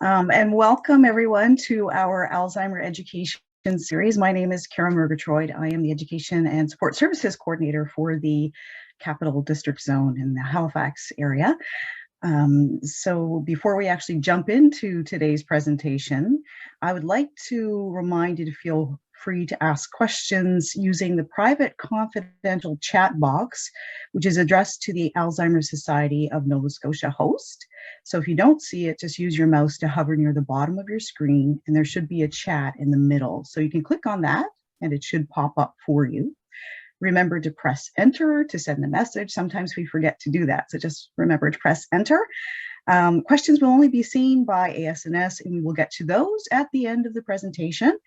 And welcome everyone to our Alzheimer education series. My name is Kara Murgatroyd. I am the Education and Support Services Coordinator for the Capital District Zone in the Halifax area. So before we actually jump into today's presentation, I would like to remind you to feel free to ask questions using the private confidential chat box, which is addressed to the Alzheimer's Society of Nova Scotia host. So if you don't see it, just use your mouse to hover near the bottom of your screen, and there should be a chat in the middle. So you can click on that and it should pop up for you. Remember to press enter to send a message. Sometimes we forget to do that, so just remember to press enter. Questions will only be seen by ASNS, and we will get to those at the end of the presentation.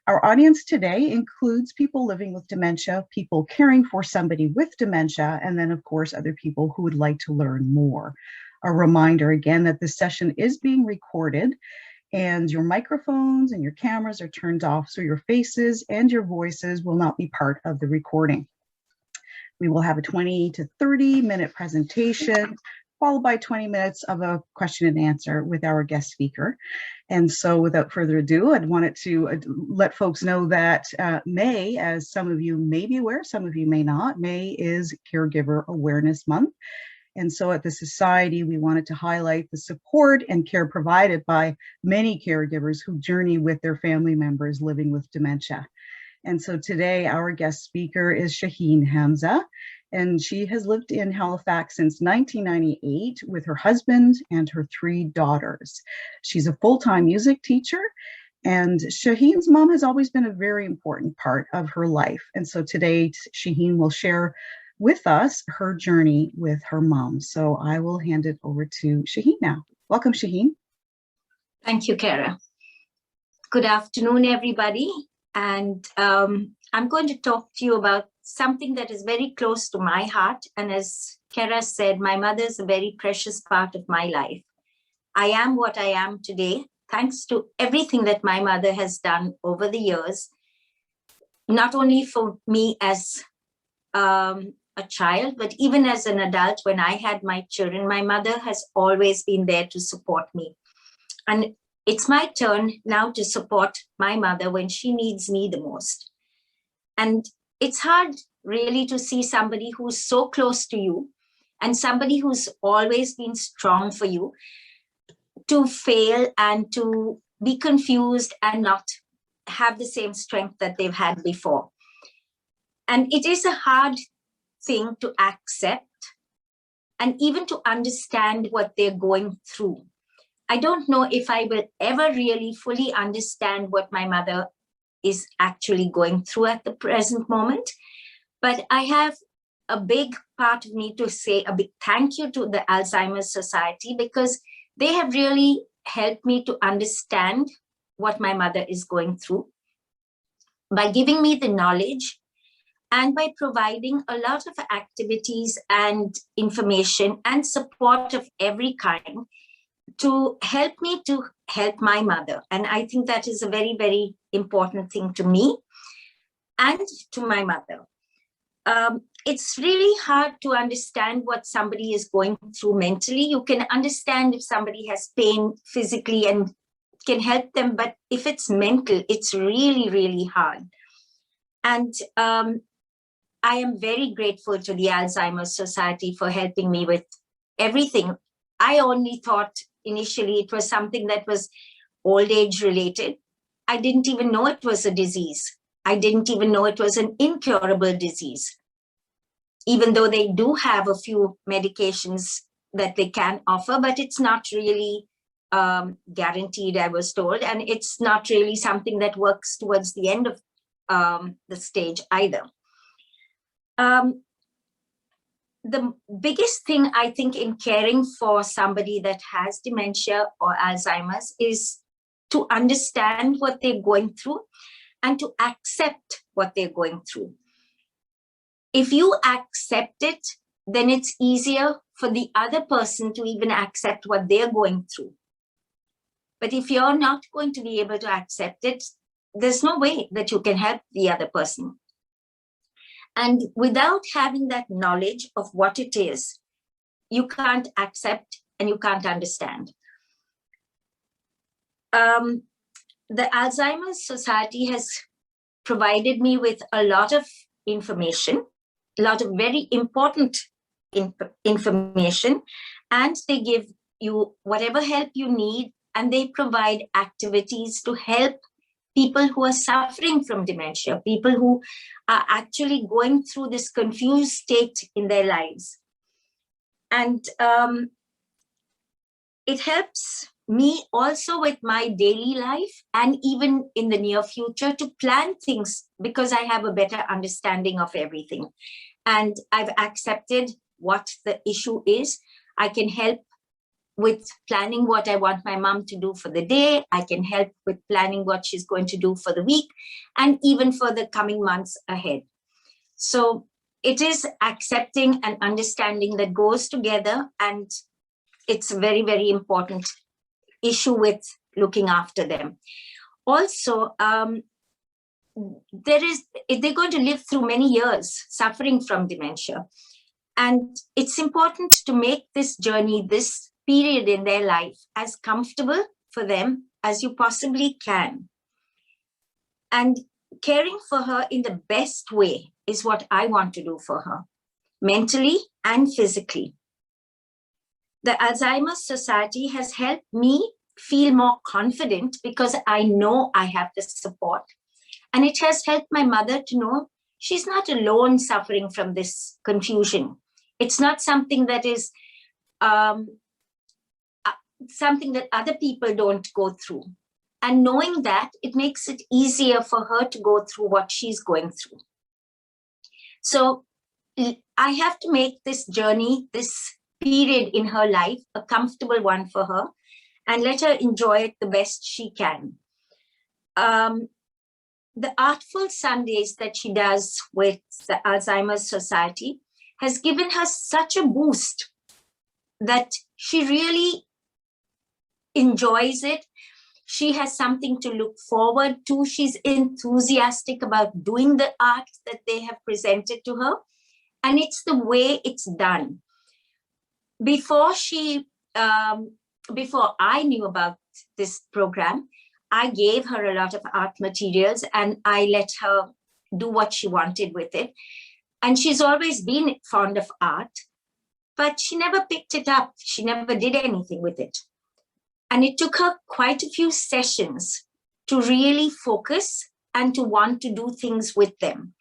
Our audience today includes people living with dementia, people caring for somebody with dementia, and then of course other people who would like to learn more. A reminder again that this session is being recorded, and your microphones and your cameras are turned off, so your faces and your voices will not be part of the recording. We will have a 20 to 30 minute presentation, followed by 20 minutes of a question and answer with our guest speaker. And so without further ado, I'd wanted to let folks know that May, as some of you may be aware, some of you may not, May is Caregiver Awareness Month. And so at the Society, we wanted to highlight the support and care provided by many caregivers who journey with their family members living with dementia. And so today, our guest speaker is Shahian Hamza, and she has lived in Halifax since 1998 with her husband and her 3 daughters. She's a full-time music teacher, and Shahian's mom has always been a very important part of her life. And so today, Shahian will share with us her journey with her mom. So I will hand it over to Shahian now. Welcome, Shahian. Thank you, Kara. Good afternoon, everybody. And I'm going to talk to you about something that is very close to my heart. And as Kara said, my mother is a very precious part of my life. I am what I am today, thanks to everything that my mother has done over the years, not only for me as a child, but even as an adult, when I had my children, my mother has always been there to support me. And it's my turn now to support my mother when she needs me the most. And it's hard really to see somebody who's so close to you and somebody who's always been strong for you to fail and to be confused and not have the same strength that they've had before. And it is a hard thing to accept and even to understand what they're going through. I don't know if I will ever really fully understand what my mother is actually going through at the present moment, but I have a big part of me to say a big thank you to the Alzheimer's Society, because they have really helped me to understand what my mother is going through by giving me the knowledge and by providing a lot of activities and information and support of every kind to help me to help my mother. And I think that is a very, very important thing to me and to my mother. It's really hard to understand what somebody is going through mentally. You can understand if somebody has pain physically and can help them, but if it's mental, it's really, really hard. And I am very grateful to the Alzheimer's Society for helping me with everything. I only thought initially it was something that was old age related. I didn't even know it was a disease. I didn't even know it was an incurable disease, even though they do have a few medications that they can offer, but it's not really guaranteed, I was told, and it's not really something that works towards the end of the stage either. The biggest thing I think in caring for somebody that has dementia or Alzheimer's is to understand what they're going through and to accept what they're going through. If you accept it, then it's easier for the other person to even accept what they're going through. But if you're not going to be able to accept it, there's no way that you can help the other person. And without having that knowledge of what it is, you can't accept and you can't understand. The Alzheimer's Society has provided me with a lot of information, a lot of very important information, and they give you whatever help you need, and they provide activities to help people who are suffering from dementia, people who are actually going through this confused state in their lives. And it helps me also with my daily life and even in the near future to plan things, because I have a better understanding of everything. And I've accepted what the issue is. I can help with planning what I want my mom to do for the day. I can help with planning what she's going to do for the week and even for the coming months ahead. So it is accepting and understanding that goes together, and it's a very, very important issue with looking after them. Also, they're going to live through many years suffering from dementia. And it's important to make this journey, this period in their life, as comfortable for them as you possibly can. And caring for her in the best way is what I want to do for her, mentally and physically. The Alzheimer's Society has helped me feel more confident because I know I have the support. And it has helped my mother to know she's not alone suffering from this confusion. It's not something that is something that other people don't go through. And knowing that, it makes it easier for her to go through what she's going through. So I have to make this journey, this period in her life, a comfortable one for her, and let her enjoy it the best she can. The Artful Sundays that she does with the Alzheimer's Society has given her such a boost that she really enjoys it. She has something to look forward to. She's enthusiastic about doing the art that they have presented to her. And it's the way it's done. Before I knew about this program, I gave her a lot of art materials and I let her do what she wanted with it. And she's always been fond of art, but she never picked it up. She never did anything with it. And it took her quite a few sessions to really focus and to want to do things with them.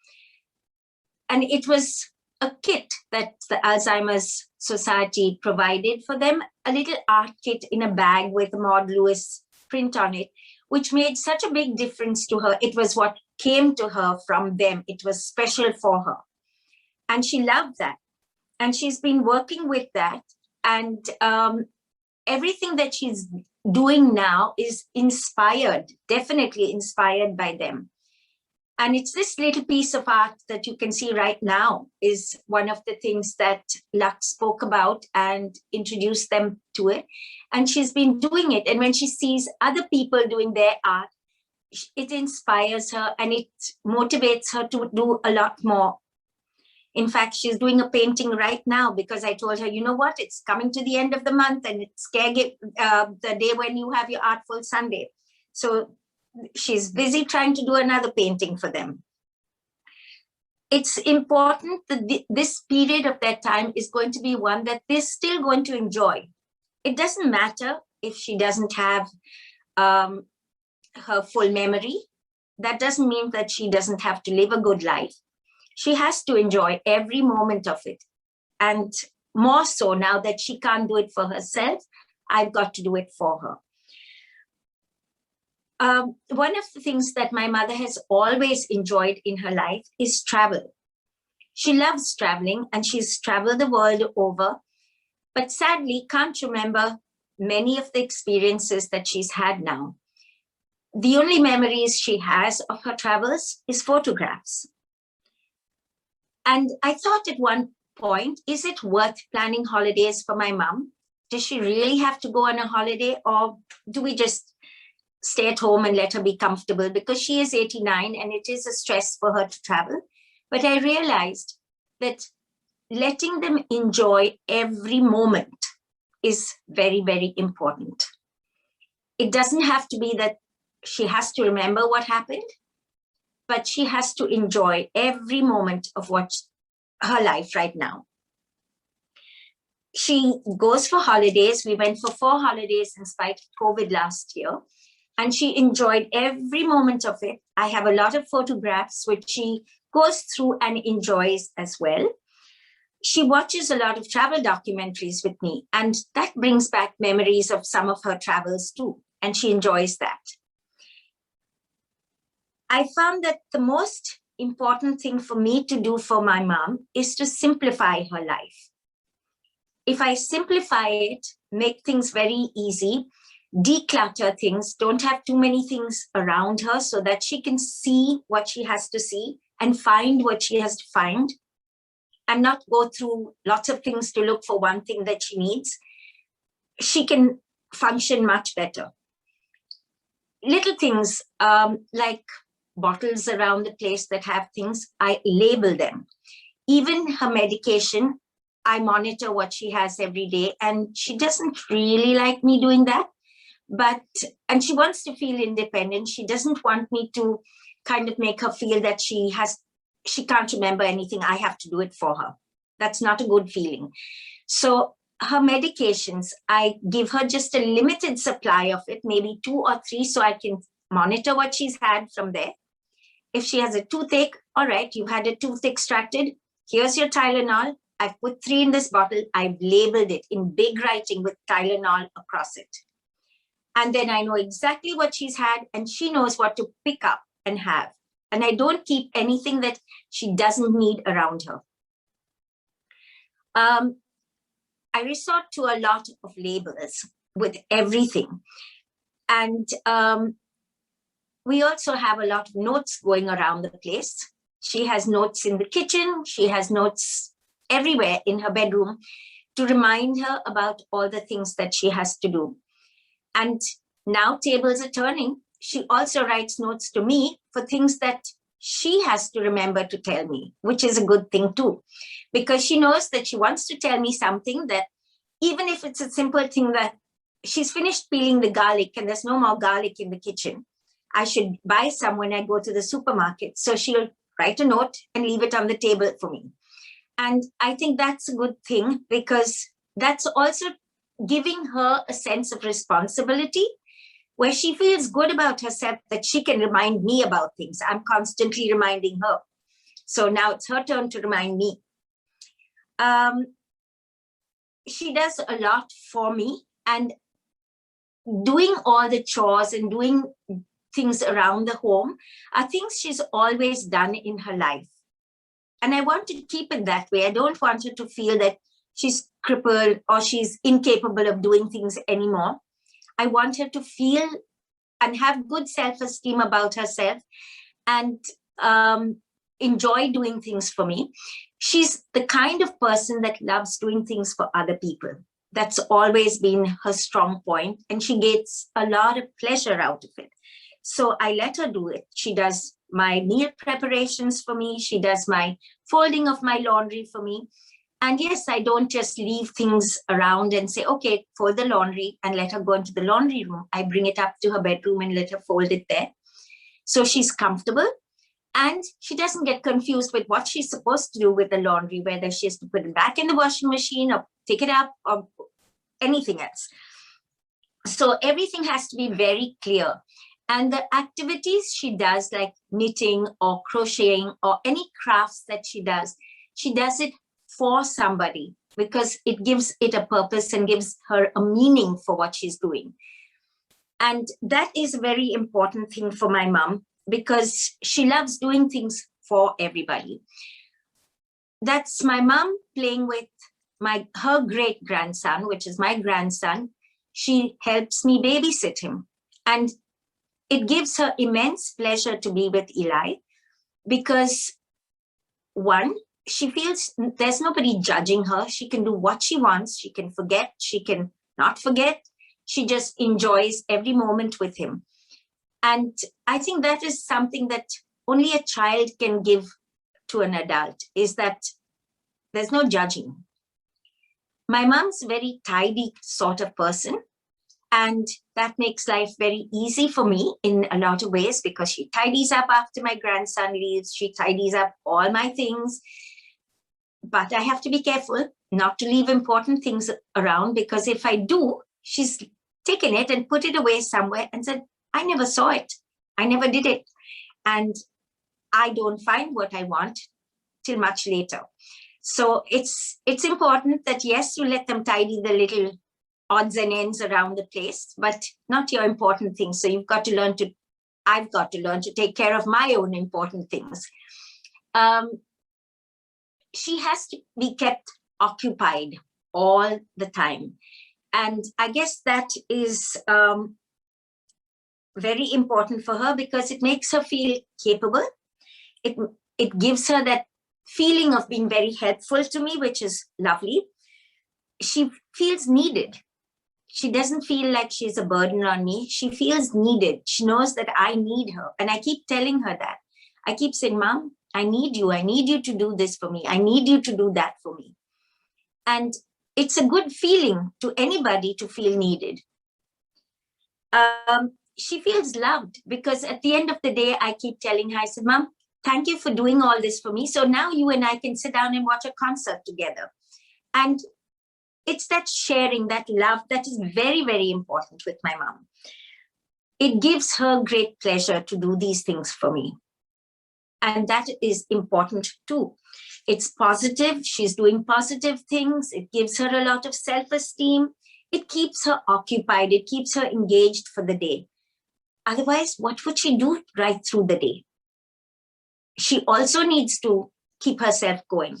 And it was a kit that the Alzheimer's Society provided for them, a little art kit in a bag with a Maud Lewis print on it, which made such a big difference to her. It was what came to her from them. It was special for her. And she loved that. And she's been working with that. And everything that she's doing now is inspired, definitely inspired by them. And it's this little piece of art that you can see right now is one of the things that Lux spoke about and introduced them to it. And she's been doing it. And when she sees other people doing their art, it inspires her and it motivates her to do a lot more. In fact, she's doing a painting right now because I told her, you know what, it's coming to the end of the month and it's the day when you have your Artful Sunday. So she's busy trying to do another painting for them. It's important that this period of their time is going to be one that they're still going to enjoy. It doesn't matter if she doesn't have her full memory. That doesn't mean that she doesn't have to live a good life. She has to enjoy every moment of it. And more so now that she can't do it for herself, I've got to do it for her. One of the things that my mother has always enjoyed in her life is travel. She loves traveling and she's traveled the world over, but sadly can't remember many of the experiences that she's had now. The only memories she has of her travels is photographs. And I thought at one point, is it worth planning holidays for my mom? Does she really have to go on a holiday, or do we just stay at home and let her be comfortable? Because she is 89 and it is a stress for her to travel. But I realized that letting them enjoy every moment is very, very important. it doesn't have to be that she has to remember what happened, but she has to enjoy every moment of what's her life right now. She goes for holidays. We went for 4 holidays in spite of COVID last year, and she enjoyed every moment of it. I have a lot of photographs which she goes through and enjoys as well. She watches a lot of travel documentaries with me, and that brings back memories of some of her travels too, and she enjoys that. I found that the most important thing for me to do for my mom is to simplify her life. If I simplify it, make things very easy, declutter things, don't have too many things around her so that she can see what she has to see and find what she has to find, and not go through lots of things to look for one thing that she needs, she can function much better. Little things like bottles around the place that have things, I label them. Even her medication, I monitor what she has every day, and she doesn't really like me doing that. And she wants to feel independent. She doesn't want me to kind of make her feel that she can't remember anything. I have to do it for her. That's not a good feeling. So her medications, I give her just a limited supply of it, maybe 2 or 3, so I can monitor what she's had from there. If she has a toothache, all right, you had a tooth extracted. Here's your Tylenol. I've put 3 in this bottle. I've labeled it in big writing with Tylenol across it. And then I know exactly what she's had, and she knows what to pick up and have. And I don't keep anything that she doesn't need around her. I resort to a lot of labels with everything. And we also have a lot of notes going around the place. She has notes in the kitchen. She has notes everywhere in her bedroom to remind her about all the things that she has to do. And now tables are turning. She also writes notes to me for things that she has to remember to tell me, which is a good thing too, because she knows that she wants to tell me something that, even if it's a simple thing that she's finished peeling the garlic and there's no more garlic in the kitchen, I should buy some when I go to the supermarket. So she'll write a note and leave it on the table for me. And I think that's a good thing, because that's also giving her a sense of responsibility where she feels good about herself, that she can remind me about things. I'm constantly reminding her. So now it's her turn to remind me. She does a lot for me, and doing all the chores and doing things around the home are things she's always done in her life. And I want to keep it that way. I don't want her to feel that she's crippled or she's incapable of doing things anymore. I want her to feel and have good self-esteem about herself and enjoy doing things for me. She's the kind of person that loves doing things for other people. That's always been her strong point, and she gets a lot of pleasure out of it. So I let her do it. She does my meal preparations for me. She does my folding of my laundry for me. And yes, I don't just leave things around and say, okay, fold the laundry and let her go into the laundry room. I bring it up to her bedroom and let her fold it there. So she's comfortable, and she doesn't get confused with what she's supposed to do with the laundry, whether she has to put it back in the washing machine or pick it up or anything else. So everything has to be very clear. And the activities she does, like knitting or crocheting or any crafts that she does it for somebody, because it gives it a purpose and gives her a meaning for what she's doing. And that is a very important thing for my mom, because she loves doing things for everybody. That's my mom playing with her great grandson, which is my grandson. She helps me babysit him. And it gives her immense pleasure to be with Eli, because one, she feels there's nobody judging her. She can do what she wants. She can forget. She can not forget. She just enjoys every moment with him. And I think that is something that only a child can give to an adult, is that there's no judging. My mom's a very tidy sort of person. And that makes life very easy for me in a lot of ways, because she tidies up after my grandson leaves. She tidies up all my things. But I have to be careful not to leave important things around, because if I do, she's taken it and put it away somewhere and said, I never saw it. I never did it. And I don't find what I want till much later. So it's important that, yes, you let them tidy the little odds and ends around the place, but not your important things. So I've got to learn to take care of my own important things. She has to be kept occupied all the time. And I guess that is very important for her, because it makes her feel capable. It gives her that feeling of being very helpful to me, which is lovely. She feels needed. She doesn't feel like she's a burden on me. She feels needed. She knows that I need her. And I keep telling her that. I keep saying, Mom, I need you. I need you to do this for me. I need you to do that for me. And it's a good feeling to anybody to feel needed. She feels loved, because at the end of the day, I keep telling her, I said, Mom, thank you for doing all this for me. So now you and I can sit down and watch a concert together. And it's that sharing, that love, that is very, very important with my mom. It gives her great pleasure to do these things for me. And that is important too. It's positive. She's doing positive things. It gives her a lot of self-esteem. It keeps her occupied. It keeps her engaged for the day. Otherwise, what would she do right through the day? She also needs to keep herself going.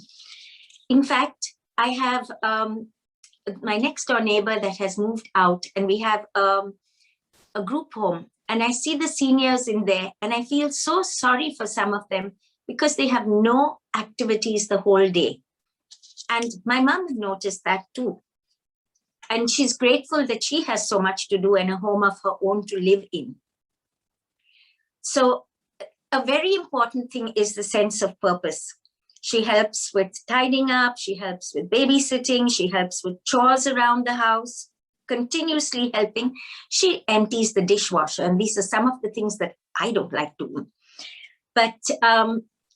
In fact, I have my next door neighbor that has moved out, and we have a group home, and I see the seniors in there, and I feel so sorry for some of them, because they have no activities the whole day. And my mom noticed that too. And she's grateful that she has so much to do and a home of her own to live in. So a very important thing is the sense of purpose. She helps with tidying up, she helps with babysitting, she helps with chores around the house, continuously helping. She empties the dishwasher, and these are some of the things that I don't like doing. But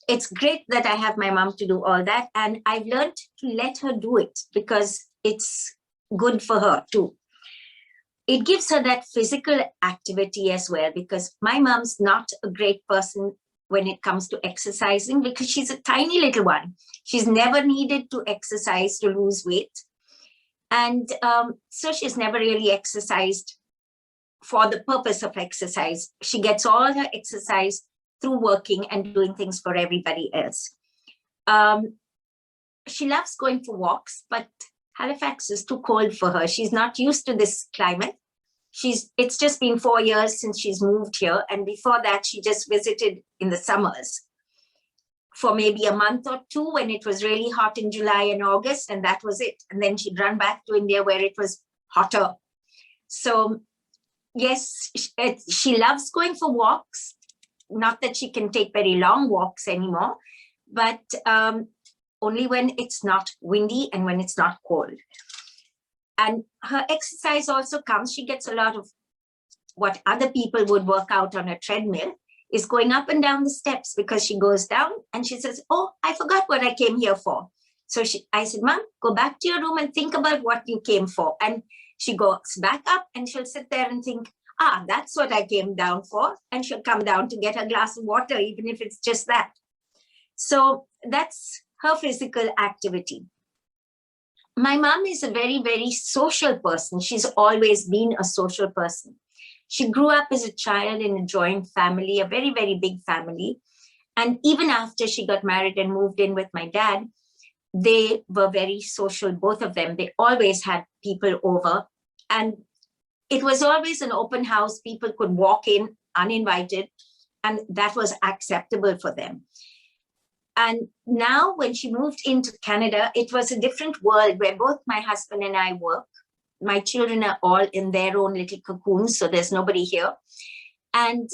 it's great that I have my mom to do all that, and I've learned to let her do it, because it's good for her too. It gives her that physical activity as well, because my mom's not a great person when it comes to exercising, because she's a tiny little one. She's never needed to exercise to lose weight. And so she's never really exercised for the purpose of exercise. She gets all her exercise through working and doing things for everybody else. She loves going for walks, but Halifax is too cold for her. She's not used to this climate. It's just been 4 years since she's moved here. And before that, she just visited in the summers for maybe a month or two when it was really hot in July and August, and that was it. And then she'd run back to India where it was hotter. So yes, she loves going for walks. Not that she can take very long walks anymore, but only when it's not windy and when it's not cold. And her exercise also comes, she gets a lot of what other people would work out on a treadmill, is going up and down the steps, because she goes down and she says, oh, I forgot what I came here for. So I said, Mom, go back to your room and think about what you came for. And she goes back up and she'll sit there and think, that's what I came down for. And she'll come down to get a glass of water, even if it's just that. So that's her physical activity. My mom is a very, very social person. She's always been a social person. She grew up as a child in a joint family, a very, very big family. And even after she got married and moved in with my dad, they were very social, both of them. They always had people over. And it was always an open house. People could walk in uninvited, and that was acceptable for them. And now when she moved into Canada, it was a different world where both my husband and I work. My children are all in their own little cocoons, so there's nobody here. And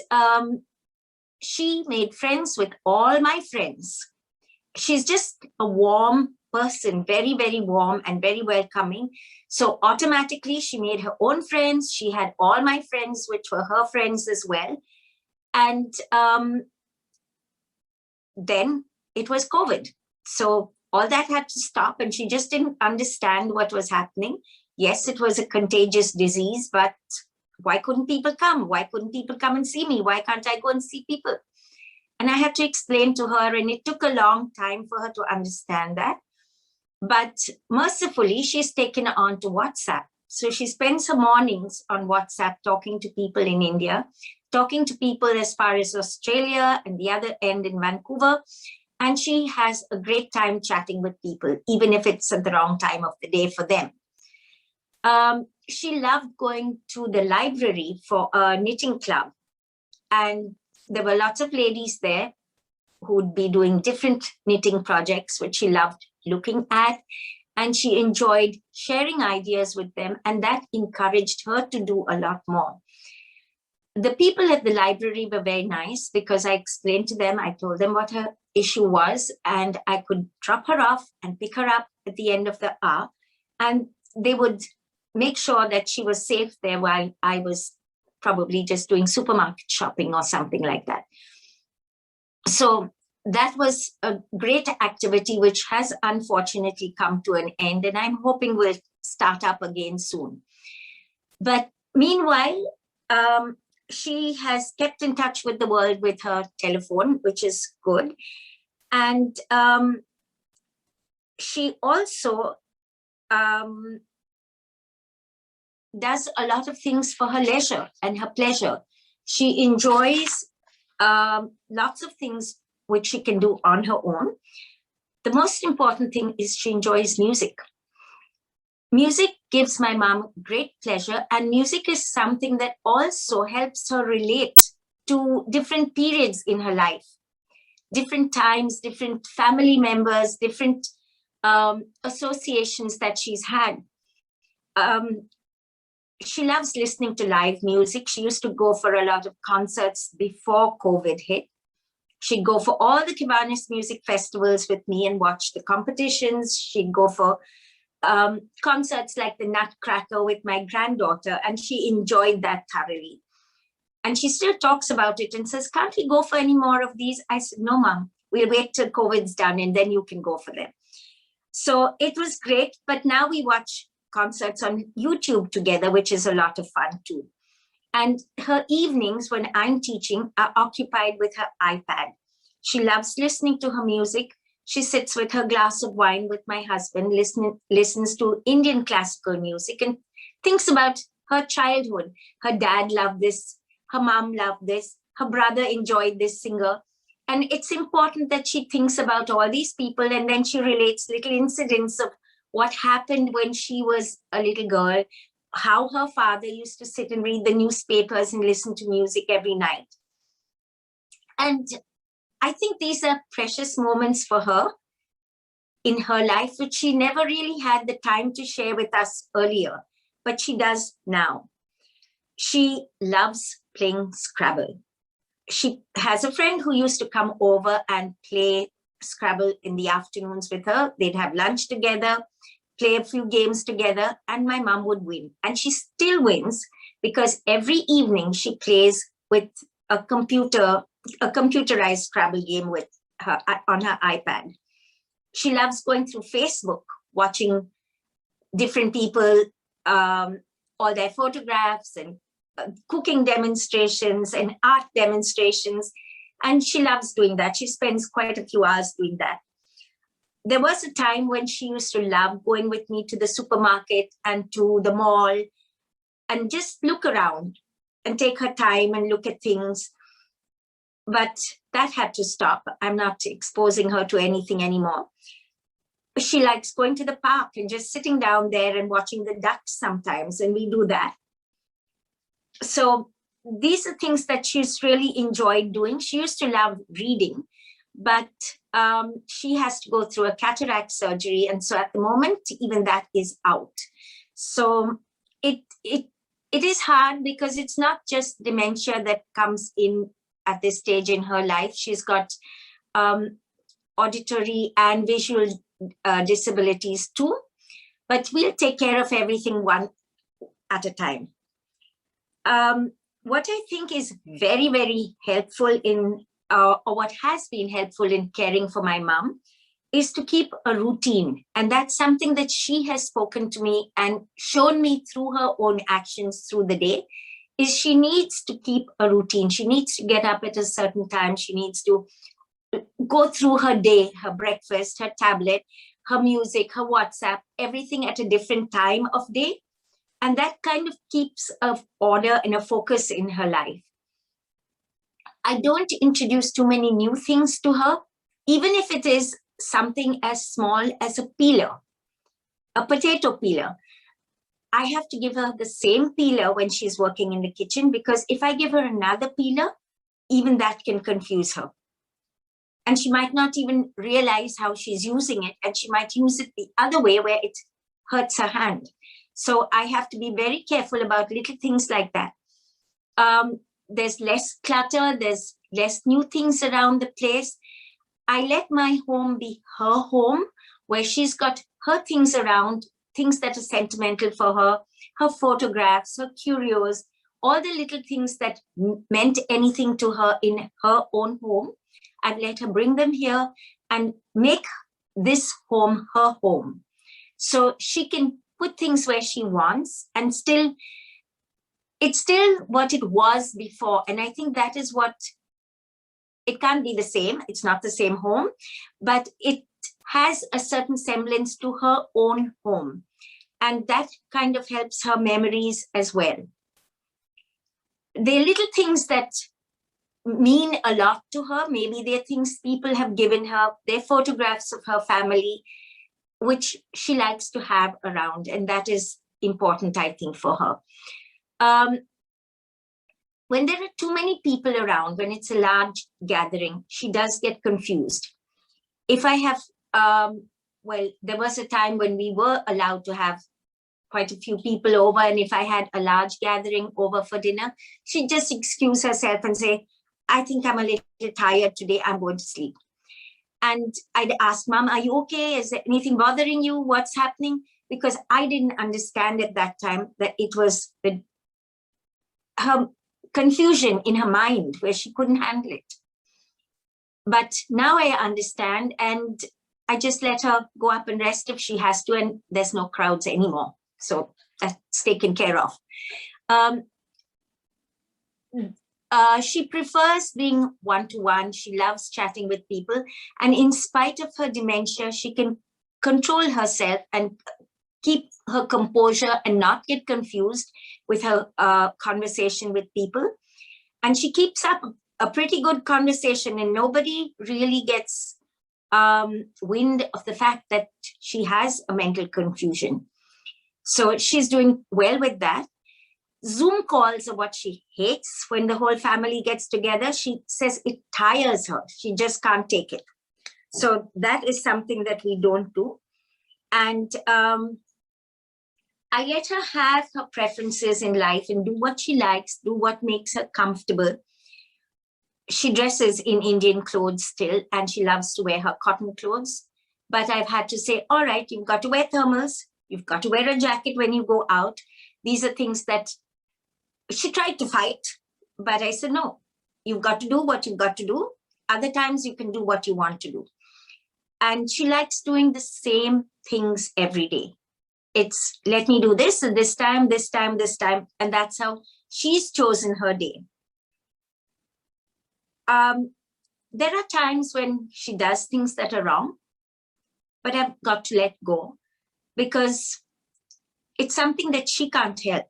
she made friends with all my friends. She's just a warm person, very, very warm and very welcoming. So automatically she made her own friends. She had all my friends, which were her friends as well. And then it was COVID. So all that had to stop, and she just didn't understand what was happening. Yes, it was a contagious disease, but why couldn't people come? Why couldn't people come and see me? Why can't I go and see people? And I had to explain to her, and it took a long time for her to understand that. But mercifully, she's taken on to WhatsApp. So she spends her mornings on WhatsApp talking to people in India, talking to people as far as Australia and the other end in Vancouver. And she has a great time chatting with people, even if it's at the wrong time of the day for them. She loved going to the library for a knitting club. And there were lots of ladies there who would be doing different knitting projects, which she loved looking at. And she enjoyed sharing ideas with them. And that encouraged her to do a lot more. The people at the library were very nice because I explained to them, I told them what her issue was, and I could drop her off and pick her up at the end of the hour. And they would make sure that she was safe there while I was probably just doing supermarket shopping or something like that. So that was a great activity, which has unfortunately come to an end, and I'm hoping will start up again soon. But meanwhile, she has kept in touch with the world with her telephone, which is good. And she also does a lot of things for her leisure and her pleasure. She enjoys lots of things which she can do on her own. The most important thing is she enjoys music. Music gives my mom great pleasure, and music is something that also helps her relate to different periods in her life, different times, different family members, different associations that she's had. She loves listening to live music. She used to go for a lot of concerts before COVID hit. She'd go for all the Kiwanis music festivals with me and watch the competitions. She'd go for concerts like the Nutcracker with my granddaughter, and she enjoyed that thoroughly. And she still talks about it and says, can't we go for any more of these? I said, no, Mom, we'll wait till COVID's done and then you can go for them. So it was great, but now we watch concerts on YouTube together, which is a lot of fun too. And her evenings when I'm teaching are occupied with her iPad. She loves listening to her music. She sits with her glass of wine with my husband, listens to Indian classical music and thinks about her childhood. Her dad loved this. Her mom loved this. Her brother enjoyed this singer. And it's important that she thinks about all these people, and then she relates little incidents of what happened when she was a little girl, how her father used to sit and read the newspapers and listen to music every night. And I think these are precious moments for her in her life, which she never really had the time to share with us earlier, but she does now. She loves playing Scrabble. She has a friend who used to come over and play Scrabble in the afternoons with her. They'd have lunch together, play a few games together, and my mom would win. And she still wins because every evening she plays with a computerized Scrabble game with her on her iPad. She loves going through Facebook, watching different people, all their photographs and cooking demonstrations and art demonstrations. And she loves doing that. She spends quite a few hours doing that. There was a time when she used to love going with me to the supermarket and to the mall and just look around and take her time and look at things. But that had to stop. I'm not exposing her to anything anymore. She likes going to the park and just sitting down there and watching the ducks sometimes, and we do that. So these are things that she's really enjoyed doing. She used to love reading, but she has to go through a cataract surgery. And so at the moment, even that is out. So it is hard because it's not just dementia that comes in at this stage in her life. She's got auditory and visual disabilities too, but we'll take care of everything one at a time. What I think is very, very helpful in, or what has been helpful in caring for my mom, is to keep a routine. And that's something that she has spoken to me and shown me through her own actions through the day, is she needs to keep a routine. She needs to get up at a certain time. She needs to go through her day, her breakfast, her tablet, her music, her WhatsApp, everything at a different time of day. And that kind of keeps an order and a focus in her life. I don't introduce too many new things to her, even if it is something as small as a peeler, a potato peeler. I have to give her the same peeler when she's working in the kitchen, because if I give her another peeler, even that can confuse her. And she might not even realize how she's using it, and she might use it the other way where it hurts her hand. So I have to be very careful about little things like that. There's less clutter, there's less new things around the place. I let my home be her home, where she's got her things around, things that are sentimental for her, her photographs, her curios, all the little things that meant anything to her in her own home. I've let her bring them here and make this home her home. So she can put things where she wants, and still, it's still what it was before. And I think that is what, it can't be the same. It's not the same home, but it has a certain semblance to her own home. And that kind of helps her memories as well. They're little things that mean a lot to her. Maybe they're things people have given her, they're photographs of her family, which she likes to have around. And that is important, I think, for her. When there are too many people around, when it's a large gathering, she does get confused. If I have, well, there was a time when we were allowed to have quite a few people over, and if I had a large gathering over for dinner, she'd just excuse herself and say, I think I'm a little tired today, I'm going to sleep. And I'd ask, Mom, are you okay? Is there anything bothering you? What's happening? Because I didn't understand at that time that it was her confusion in her mind where she couldn't handle it. But now I understand, and I just let her go up and rest if she has to, and there's no crowds anymore. So that's taken care of. She prefers being one-to-one. She loves chatting with people. And in spite of her dementia, she can control herself and keep her composure and not get confused with her conversation with people. And she keeps up a pretty good conversation, and nobody really gets wind of the fact that she has a mental confusion. So she's doing well with that. Zoom calls are what she hates. When the whole family gets together, she says it tires her. She just can't take it. So that is something that we don't do. And I let her have her preferences in life and do what she likes, do what makes her comfortable. She dresses in Indian clothes still, and she loves to wear her cotton clothes. But I've had to say, all right, you've got to wear thermals. You've got to wear a jacket when you go out. These are things that she tried to fight, but I said, no, you've got to do what you've got to do. Other times you can do what you want to do. And she likes doing the same things every day. It's let me do this, and this time, this time, this time. And that's how she's chosen her day. There are times when she does things that are wrong, but I've got to let go, because it's something that she can't help.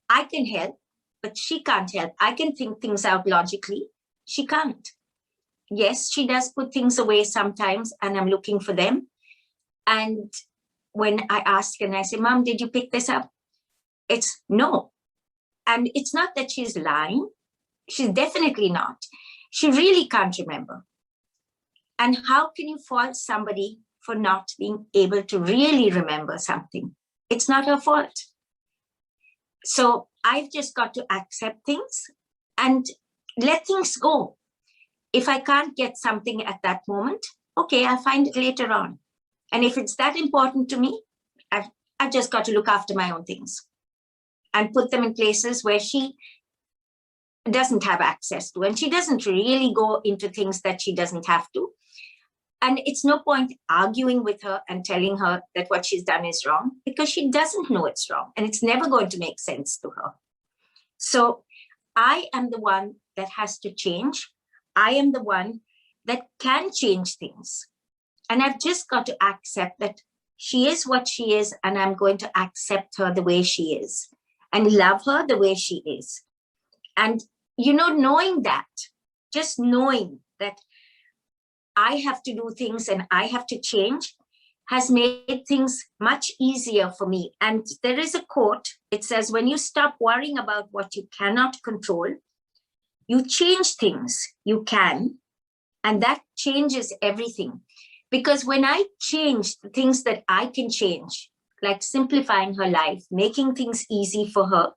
I can help, but she can't help. I can think things out logically. She can't. Yes, she does put things away sometimes, and I'm looking for them. And when I ask and I say, Mom, did you pick this up? It's no. And it's not that she's lying. She's definitely not. She really can't remember. And how can you fault somebody for not being able to really remember something? It's not her fault. So I've just got to accept things and let things go. If I can't get something at that moment, okay, I'll find it later on. And if it's that important to me, I've just got to look after my own things and put them in places where she doesn't have access to. And she doesn't really go into things that she doesn't have to. And it's no point arguing with her and telling her that what she's done is wrong, because she doesn't know it's wrong and it's never going to make sense to her. So I am the one that has to change. I am the one that can change things. And I've just got to accept that she is what she is, and I'm going to accept her the way she is and love her the way she is. And, knowing that, just knowing that I have to do things and I have to change has made things much easier for me. And there is a quote, it says, when you stop worrying about what you cannot control, you change things you can, and that changes everything. Because when I change the things that I can change, like simplifying her life, making things easy for her,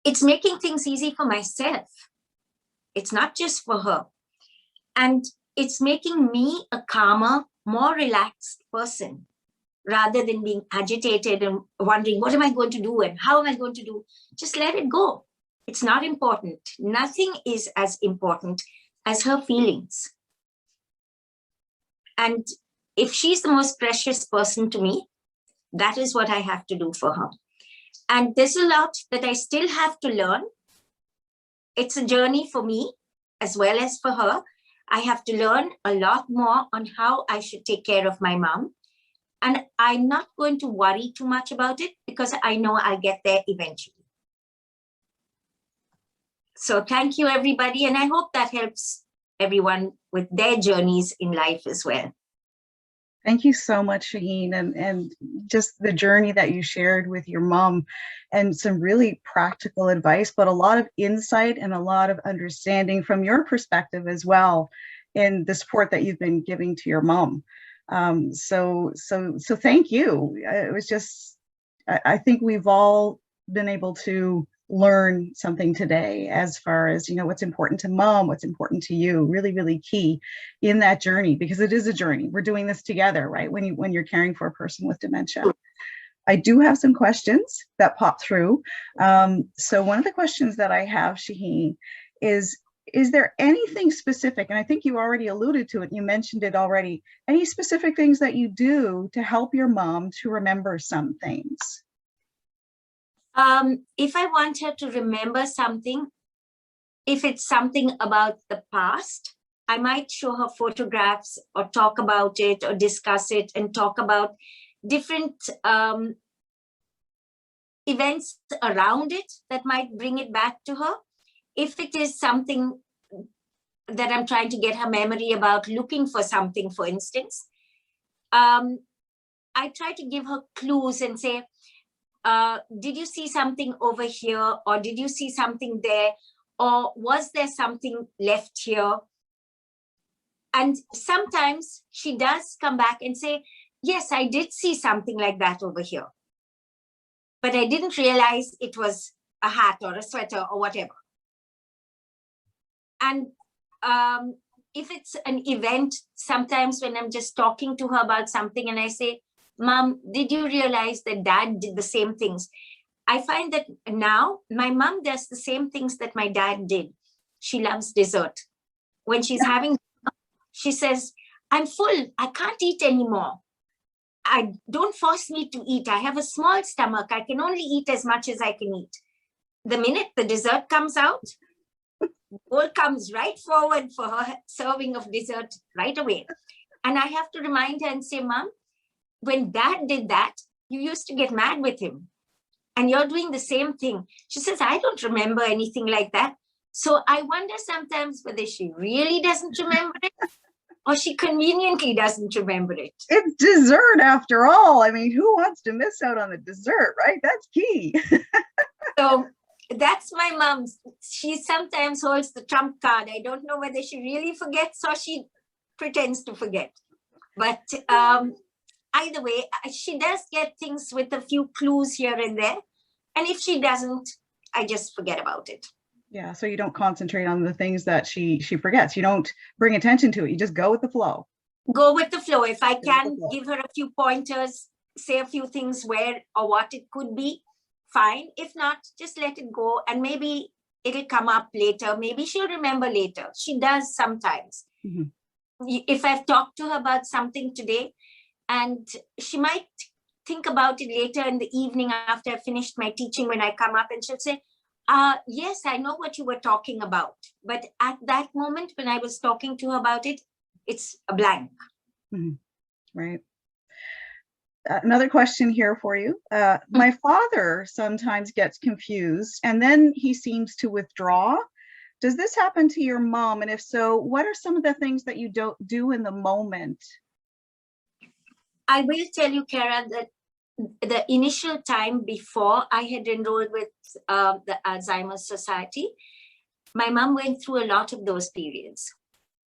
it's making things easy for myself. It's not just for her. And it's making me a calmer, more relaxed person, rather than being agitated and wondering, what am I going to do and how am I going to do? Just let it go. It's not important. Nothing is as important as her feelings. And if she's the most precious person to me, that is what I have to do for her. And there's a lot that I still have to learn. It's a journey for me as well as for her. I have to learn a lot more on how I should take care of my mom. And I'm not going to worry too much about it because I know I'll get there eventually. So thank you, everybody. And I hope that helps everyone with their journeys in life as well. Thank you so much, Shahian, and just the journey that you shared with your mom and some really practical advice, but a lot of insight and a lot of understanding from your perspective as well in the support that you've been giving to your mom. So thank you. It was just, I think we've all been able to learn something today as far as, what's important to mom, what's important to you, really, really key in that journey, because it is a journey. We're doing this together, right? When you're caring for a person with dementia. I do have some questions that pop through. So one of the questions that I have, Shahian, is there anything specific, and I think you already alluded to it, you mentioned it already, any specific things that you do to help your mom to remember some things? If I want her to remember something, if it's something about the past, I might show her photographs or talk about it or discuss it and talk about different events around it that might bring it back to her. If it is something that I'm trying to get her memory about, looking for something, for instance, I try to give her clues and say, did you see something over here? Or did you see something there? Or was there something left here? And sometimes she does come back and say, yes, I did see something like that over here. But I didn't realize it was a hat or a sweater or whatever. And if it's an event, sometimes when I'm just talking to her about something and I say, Mom, did you realize that Dad did the same things? I find that now my mom does the same things that my dad did. She loves dessert. When she's having, she says, I'm full. I can't eat anymore. Don't force me to eat. I have a small stomach. I can only eat as much as I can eat. The minute the dessert comes out, bowl comes right forward for her serving of dessert right away. And I have to remind her and say, Mom, when Dad did that, you used to get mad with him. And you're doing the same thing. She says, I don't remember anything like that. So I wonder sometimes whether she really doesn't remember it or she conveniently doesn't remember it. It's dessert after all. I mean, who wants to miss out on the dessert, right? That's key. So that's my mom. She sometimes holds the trump card. I don't know whether she really forgets or she pretends to forget. But either way, she does get things with a few clues here and there. And if she doesn't, I just forget about it. Yeah, so you don't concentrate on the things that she forgets. You don't bring attention to it. You just go with the flow. Go with the flow. If I with the can flow. give her a few pointers, say a few things where or what it could be, fine. If not, just let it go, and maybe it'll come up later. Maybe she'll remember later. She does sometimes. Mhm. If I've talked to her about something today, and she might think about it later in the evening after I finished my teaching, when I come up, and she'll say, yes, I know what you were talking about. But at that moment, when I was talking to her about it, it's a blank. Mhm. Right. Another question here for you. My father sometimes gets confused and then he seems to withdraw. Does this happen to your mom? And if so, what are some of the things that you don't do in the moment? I will tell you, Kara, that the initial time before I had enrolled with the Alzheimer's Society, my mom went through a lot of those periods.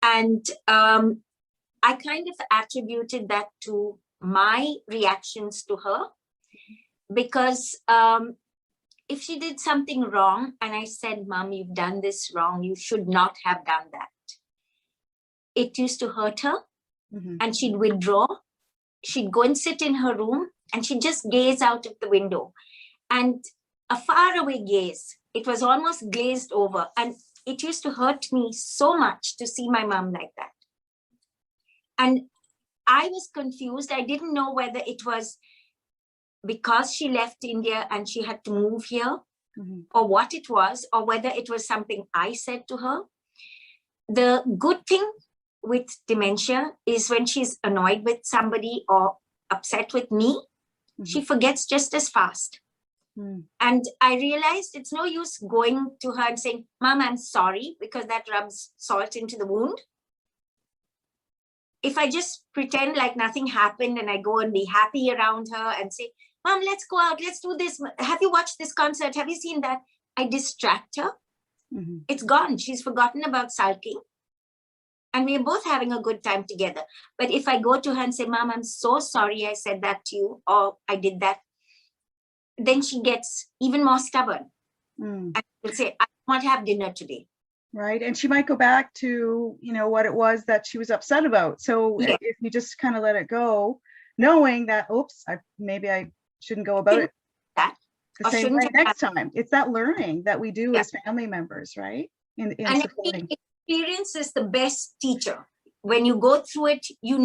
And I kind of attributed that to my reactions to her, because if she did something wrong and I said, Mom, you've done this wrong, you should not have done that, it used to hurt her. Mhm. And she'd withdraw. She'd go and sit in her room and she'd just gaze out of the window, and a faraway gaze. It was almost glazed over. And it used to hurt me so much to see my mom like that. And I was confused. I didn't know whether it was because she left India and she had to move here, Mhm. or what it was, or whether it was something I said to her. The good thing with dementia is when she's annoyed with somebody or upset with me, she forgets just as fast. And I realized it's no use going to her and saying, Mom, I'm sorry, because that rubs salt into the wound. If I just pretend like nothing happened and I go and be happy around her and say, Mom, let's go out, let's do this. Have you watched this concert? Have you seen that? I distract her. It's gone. She's forgotten about sulking. And we're both having a good time together. But if I go to her and say, Mom, I'm so sorry I said that to you, or I did that, then she gets even more stubborn. And will say, I want to have dinner today. Right. And she might go back to, what it was that she was upset about. So Yeah. if you just kind of let it go, knowing that, oops, maybe I shouldn't go about it that the same way next time. It's that learning that we do as family members, right? In and supporting. Experience is the best teacher. When you go through it, you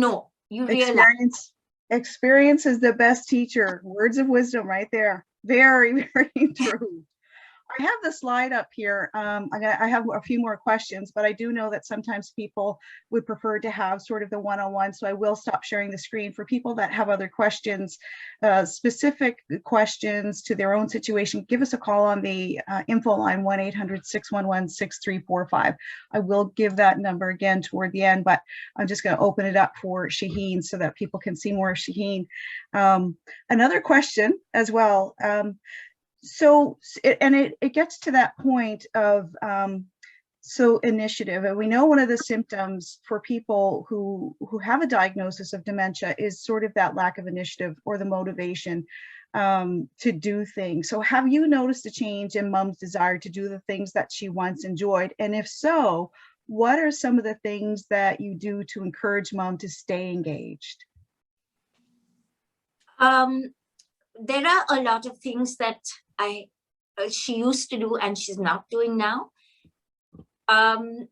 realize. Experience is the best teacher. Words of wisdom right there. Very, very true. I have the slide up here. I have a few more questions, but I do know that sometimes people would prefer to have sort of the one-on-one, so I will stop sharing the screen. For people that have other questions, specific questions to their own situation, give us a call on the info line 1-800-611-6345. I will give that number again toward the end, but I'm just going to open it up for Shahian so that people can see more of Shahian. Another question as well. So, and it gets to that point of, so initiative, and we know one of the symptoms for people who have a diagnosis of dementia is sort of that lack of initiative or the motivation to do things. So have you noticed a change in Mom's desire to do the things that she once enjoyed? And if so, what are some of the things that you do to encourage Mom to stay engaged? There are a lot of things that she used to do and she's not doing now. I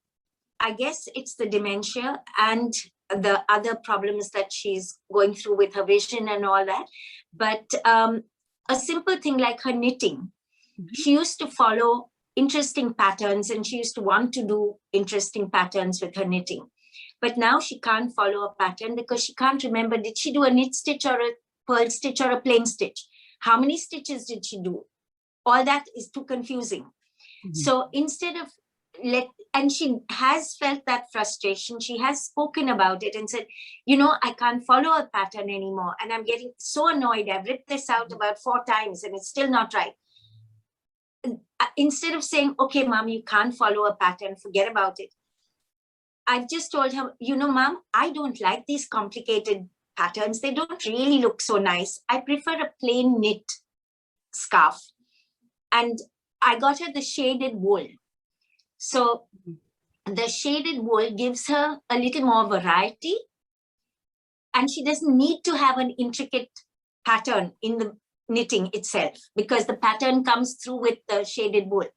guess it's the dementia and the other problems that she's going through with her vision and all that. But a simple thing like her knitting, she used to follow interesting patterns and she used to want to do interesting patterns with her knitting. But now she can't follow a pattern because she can't remember, did she do a knit stitch or a pearl stitch or a plain stitch? How many stitches did she do? All that is too confusing. So instead of and she has felt that frustration. She has spoken about it and said, I can't follow a pattern anymore. And I'm getting so annoyed. I've ripped this out about 4 times and it's still not right. Instead of saying, okay, Mom, you can't follow a pattern, forget about it. I've just told her, Mom, I don't like these complicated patterns. They don't really look so nice. I prefer a plain knit scarf. And I got her the shaded wool. So the shaded wool gives her a little more variety And she doesn't need to have an intricate pattern in the knitting itself, because the pattern comes through with the shaded wool.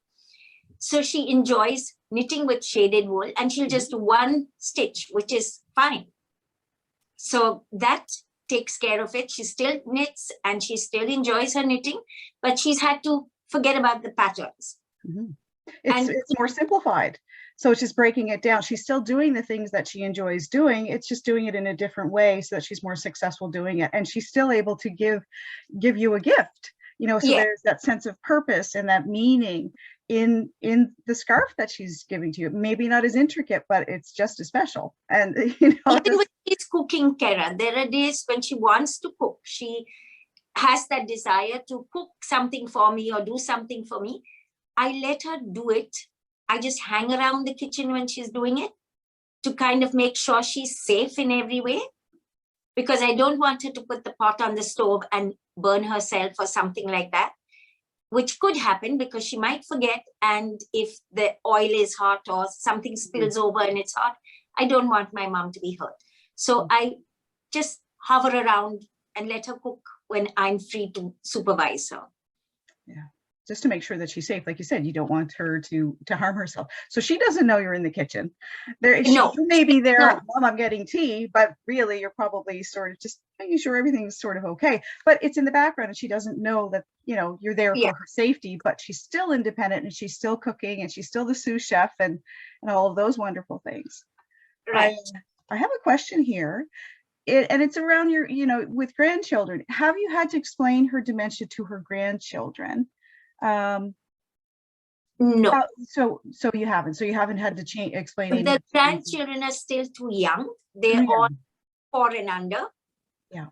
So she enjoys knitting with shaded wool, and she'll just do one stitch, which is fine. So that takes care of it. She still knits and she still enjoys her knitting, but she's had to forget about the patterns. It's more simplified. So it's just breaking it down. She's still doing the things that she enjoys doing. It's just doing it in a different way so that she's more successful doing it. And she's still able to give you a gift, you know, so there's that sense of purpose and that meaning in the scarf that she's giving to you. Maybe not as intricate, but it's just as special. And, you know, even when she's cooking, Kara, there are days when she wants to cook. She has that desire to cook something for me or do something for me. I let her do it. I just hang around the kitchen when she's doing it to kind of make sure she's safe in every way, because I don't want her to put the pot on the stove and burn herself or something like that, which could happen because she might forget. And if the oil is hot or something spills over and it's hot, I don't want my mom to be hurt. So I just hover around and let her cook when I'm free to supervise her. Yeah. Just to make sure that she's safe. Like you said, you don't want her to harm herself. So she doesn't know you're in the kitchen. You may be there, Mom, I'm getting tea, but really you're probably sort of just making sure everything's sort of okay. But it's in the background and she doesn't know that, you know, you're there for her safety, but she's still independent and she's still cooking and she's still the sous chef and all of those wonderful things. Right. I have a question here. And it's around your, you know, with grandchildren. Have you had to explain her dementia to her grandchildren? No. So you haven't. So you haven't had to explain. The grandchildren are still too young. They're all 4 and under. Yeah.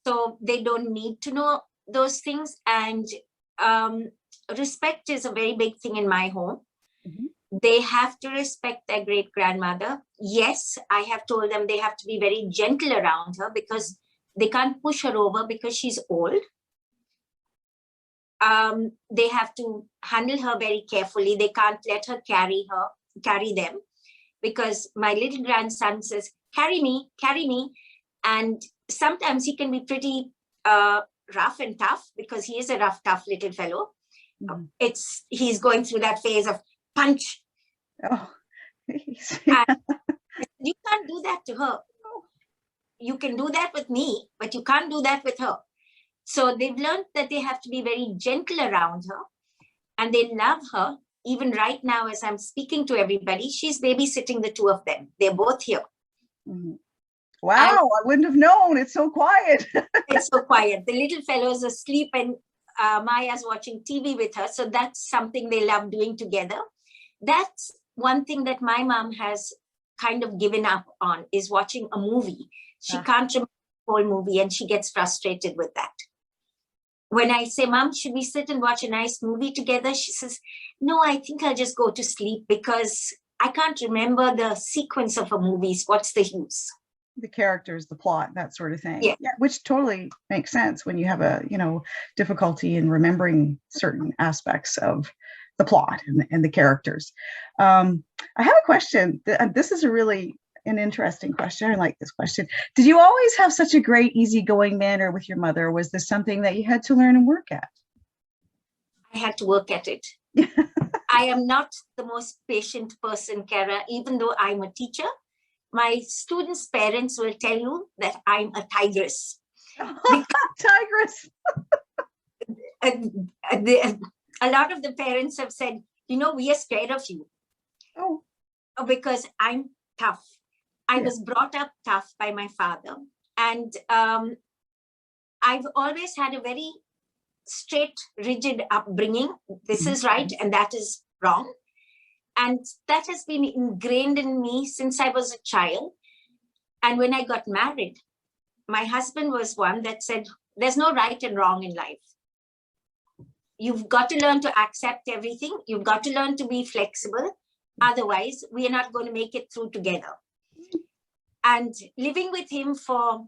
So they don't need to know those things. And respect is a very big thing in my home. They have to respect their great grandmother. Yes, I have told them they have to be very gentle around her because they can't push her over because she's old. They have to handle her very carefully. They can't let her carry them, because my little grandson says, carry me. And sometimes he can be pretty rough and tough, because he is a rough, tough little fellow. He's going through that phase of punch. Oh, you can't do that to her. You can do that with me, but you can't do that with her. So they've learned that they have to be very gentle around her, and they love her. Even right now, as I'm speaking to everybody, she's babysitting the 2 of them. They're both here. Wow, I wouldn't have known. It's so quiet. It's so quiet. The little fellow's asleep and Maya's watching TV with her. So that's something they love doing together. That's one thing that my mom has kind of given up on, is watching a movie. She can't remember the whole movie and she gets frustrated with that. When I say, Mom, should we sit and watch a nice movie together? She says, no, I think I'll just go to sleep because I can't remember the sequence of a movie. What's the use? The characters, the plot, that sort of thing. Yeah, which totally makes sense when you have a, you know, difficulty in remembering certain aspects of the plot and the characters. I have a question. This is an interesting question. I like this question. Did you always have such a great, easygoing manner with your mother? Or was this something that you had to learn and work at? I had to work at it. I am not the most patient person, Kara, even though I'm a teacher. My students' parents will tell you that I'm a tigress. Tigress. A lot of the parents have said, you know, we are scared of you. Oh. Because I'm tough. I was brought up tough by my father. And I've always had a very straight, rigid upbringing. This is right and that is wrong. And that has been ingrained in me since I was a child. And when I got married, my husband was one that said, there's no right and wrong in life. You've got to learn to accept everything. You've got to learn to be flexible. Otherwise, we are not going to make it through together. And living with him for,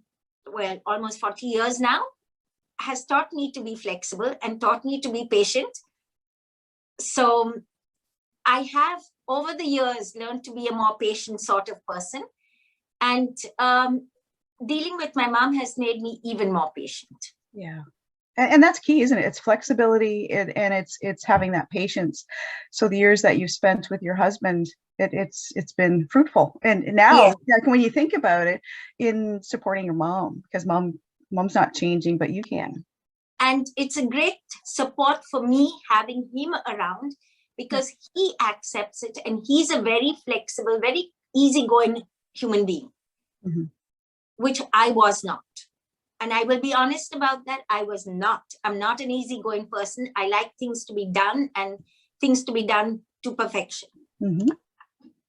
well, almost 40 years now has taught me to be flexible and taught me to be patient. So I have, over the years, learned to be a more patient sort of person. And dealing with my mom has made me even more patient. Yeah. And that's key, isn't it? It's flexibility, and it's having that patience. So the years that you've spent with your husband, it's been fruitful. And now, Yes. like when you think about it, in supporting your mom, because mom's not changing, but you can. And it's a great support for me having him around, because he accepts it, and he's a very flexible, very easygoing human being, which I was not. And I will be honest about that. I was not. I'm not an easygoing person. I like things to be done, and things to be done to perfection.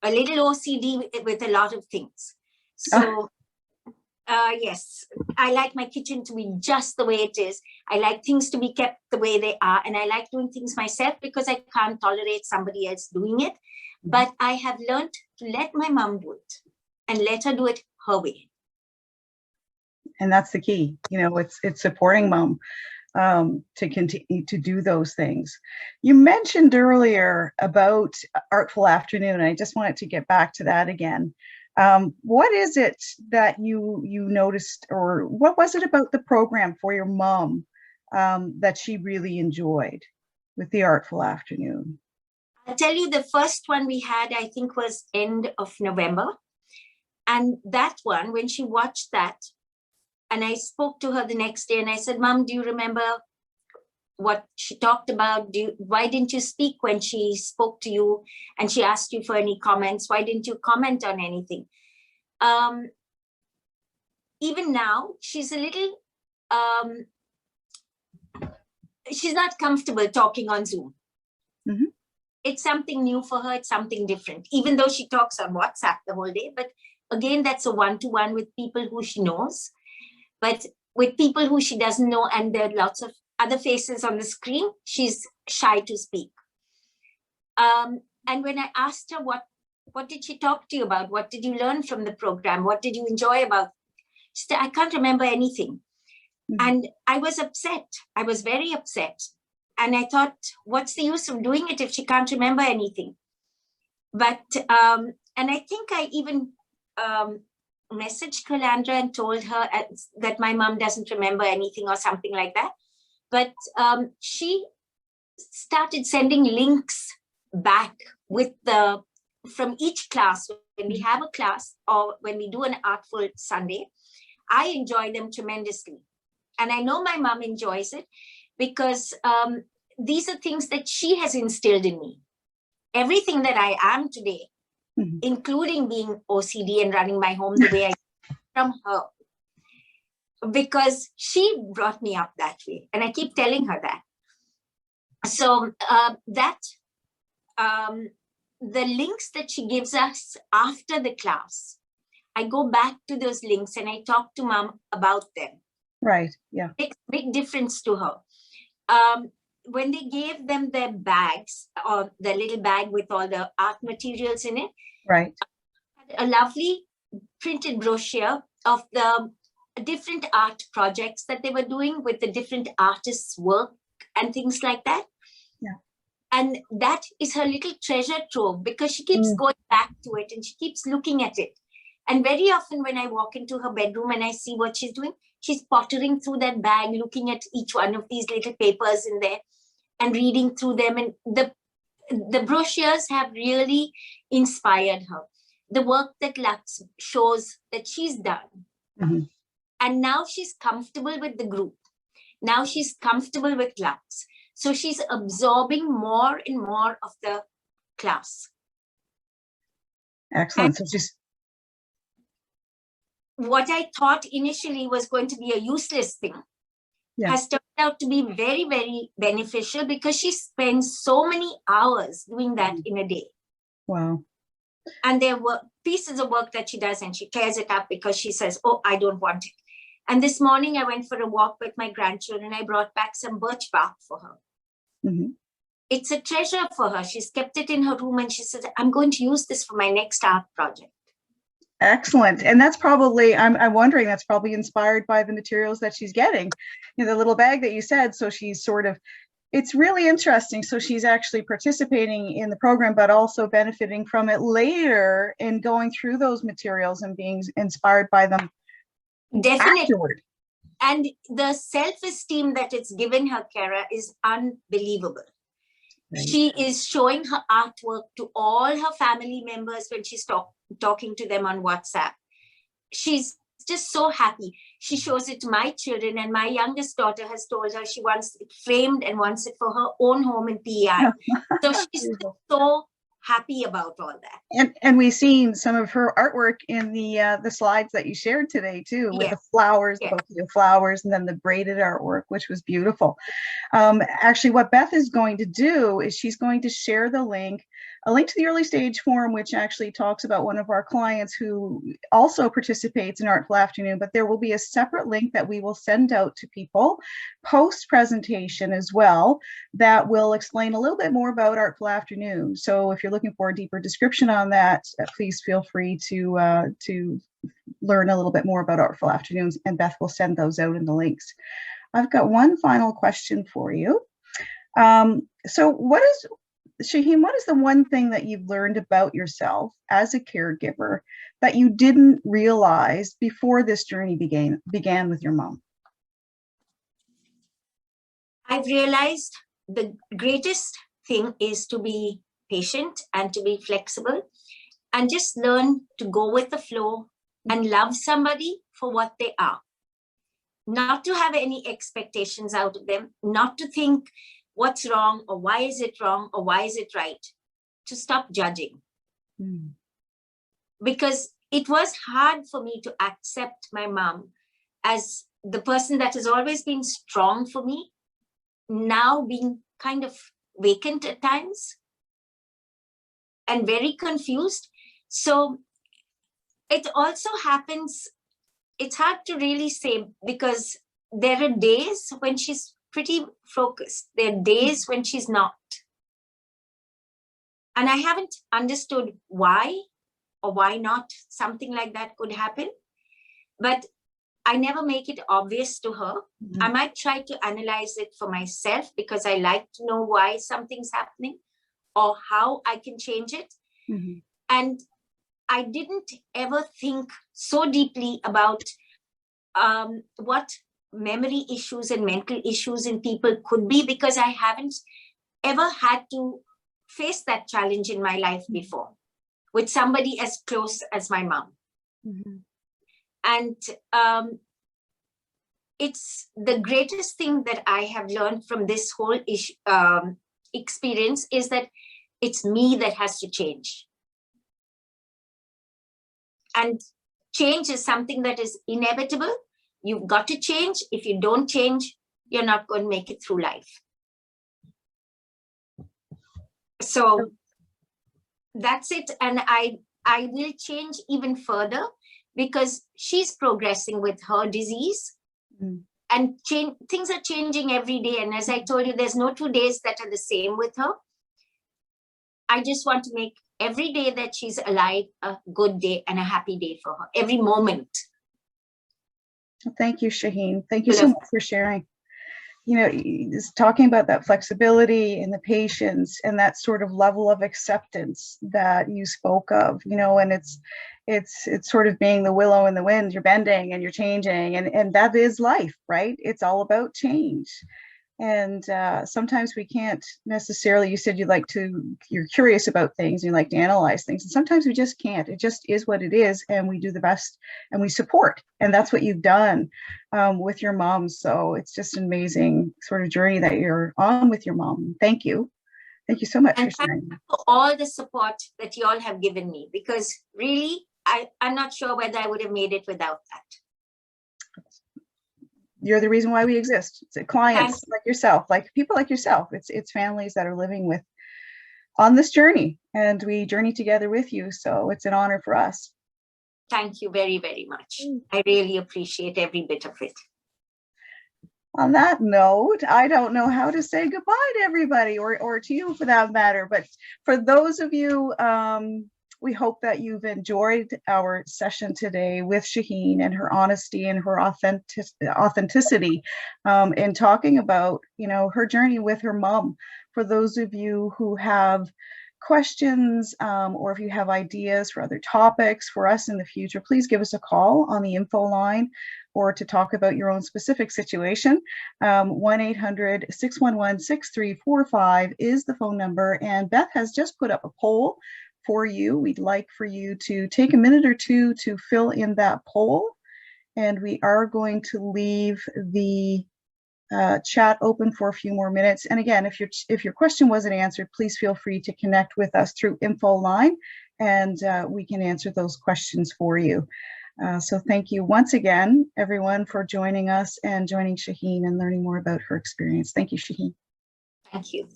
A little OCD with a lot of things. So yes, I like my kitchen to be just the way it is. I like things to be kept the way they are. And I like doing things myself because I can't tolerate somebody else doing it. But I have learned to let my mom do it and let her do it her way. And that's the key. It's supporting mom to continue to do those things. You mentioned earlier about Artful Afternoon, and I just wanted to get back to that again. What is it that you noticed, or what was it about the program for your mom that she really enjoyed with the Artful Afternoon? I'll tell you, the first one we had, I think, was end of November. And that one, when she watched that, and I spoke to her the next day and I said, Mom, do you remember what she talked about? Why didn't you speak when she spoke to you and she asked you for any comments? Why didn't you comment on anything? Even now, she's a little, she's not comfortable talking on Zoom. It's something new for her. It's something different, even though she talks on WhatsApp the whole day. But again, that's a one-to-one with people who she knows. But with people who she doesn't know, and there are lots of other faces on the screen, she's shy to speak. And when I asked her, what did she talk to you about? What did you learn from the program? What did you enjoy about? She said, I can't remember anything. And I was upset. I was very upset. And I thought, what's the use of doing it if she can't remember anything? But, and I think I even messaged Calandra and told her that my mom doesn't remember anything or something like that. But she started sending links back with from each class. When we have a class or when we do an Artful Sunday, I enjoy them tremendously. And I know my mom enjoys it because these are things that she has instilled in me. Everything that I am today, including being OCD and running my home the way I am, from her. Because she brought me up that way. And I keep telling her that. So the links that she gives us after the class, I go back to those links and I talk to Mom about them. Right, yeah. Makes big difference to her. When they gave them their bags, or the little bag with all the art materials in it, right, a lovely printed brochure of the different art projects that they were doing with the different artists' work and things like that. Yeah. And that is her little treasure trove, because she keeps going back to it and she keeps looking at it. And very often when I walk into her bedroom and I see what she's doing, she's pottering through that bag, looking at each one of these little papers in there and reading through them. And the brochures have really inspired her. The work that Lux shows that she's done. And now she's comfortable with the group. Now she's comfortable with Lux. So she's absorbing more and more of the class. Excellent. And so just what I thought initially was going to be a useless thing has turned out to be very, very beneficial, because she spends so many hours doing that in a day. Wow. And there were pieces of work that she does and she tears it up because she says, oh, I don't want it. And this morning I went for a walk with my grandchildren. I brought back some birch bark for her. It's a treasure for her. She's kept it in her room and she says, I'm going to use this for my next art project. Excellent. And that's probably, I'm wondering, that's probably inspired by the materials that she's getting, the little bag that you said. So she's sort of, it's really interesting. So she's actually participating in the program, but also benefiting from it later in going through those materials and being inspired by them Definitely. afterward. And the self-esteem that it's given her, Kara, is unbelievable. Right. She is showing her artwork to all her family members when she's talking to them on WhatsApp. She's just so happy. She shows it to my children, and my youngest daughter has told her she wants it framed and wants it for her own home in PEI. So she's so happy about all that. And we've seen some of her artwork in the slides that you shared today too, with the flowers, the bouquet of flowers, and then the braided artwork, which was beautiful. Actually, what Beth is going to do is she's going to share a link to the early stage forum, which actually talks about one of our clients who also participates in Artful Afternoon, but there will be a separate link that we will send out to people post-presentation as well that will explain a little bit more about Artful Afternoon. So if you're looking for a deeper description on that, please feel free to learn a little bit more about Artful Afternoons, and Beth will send those out in the links. I've got one final question for you. Shahian, what is the one thing that you've learned about yourself as a caregiver that you didn't realize before this journey began with your mom? I've realized the greatest thing is to be patient and to be flexible and just learn to go with the flow and love somebody for what they are. Not to have any expectations out of them, not to think what's wrong or why is it wrong or why is it right, to stop judging. Because it was hard for me to accept my mom as the person that has always been strong for me, now being kind of vacant at times and very confused. So it also happens, it's hard to really say, because there are days when she's pretty focused. There are days when she's not. And I haven't understood why or why not something like that could happen. But I never make it obvious to her. I might try to analyze it for myself because I like to know why something's happening or how I can change it. And I didn't ever think so deeply about what memory issues and mental issues in people could be, because I haven't ever had to face that challenge in my life before with somebody as close as my mom. And it's the greatest thing that I have learned from this whole experience is that it's me that has to change. And change is something that is inevitable. You've got to change. If you don't change, you're not going to make it through life. So that's it. And I will change even further because she's progressing with her disease. And things are changing every day. And as I told you, there's no 2 days that are the same with her. I just want to make every day that she's alive a good day and a happy day for her, every moment. Thank you, Shahian. Thank you so much for sharing. You know, just talking about that flexibility and the patience and that sort of level of acceptance that you spoke of, you know, and it's sort of being the willow in the wind. You're bending and you're changing, and that is life, right? It's all about change. And sometimes we can't necessarily, you said you're curious about things, and you like to analyze things. And sometimes we just can't. It just is what it is. And we do the best and we support. And that's what you've done with your mom. So it's just an amazing sort of journey that you're on with your mom. Thank you. Thank you so much for sharing. Thank you for all the support that you all have given me, because really, I'm not sure whether I would have made it without that. You're the reason why we exist. It's clients like yourself, like people like yourself. It's families that are living on this journey, and we journey together with you. So it's an honor for us. Thank you very, very much. I really appreciate every bit of it. On that note, I don't know how to say goodbye to everybody, or to you for that matter. But for those of you, we hope that you've enjoyed our session today with Shahian and her honesty and her authenticity in talking about, you know, her journey with her mom. For those of you who have questions or if you have ideas for other topics for us in the future, please give us a call on the info line. or to talk about your own specific situation, 1-800-611-6345 is the phone number. And Beth has just put up a poll for you. We'd like for you to take a minute or two to fill in that poll. And we are going to leave the chat open for a few more minutes. And again, if your question wasn't answered, please feel free to connect with us through info line, and we can answer those questions for you. So thank you once again, everyone, for joining us and joining Shahian and learning more about her experience. Thank you, Shahian. Thank you.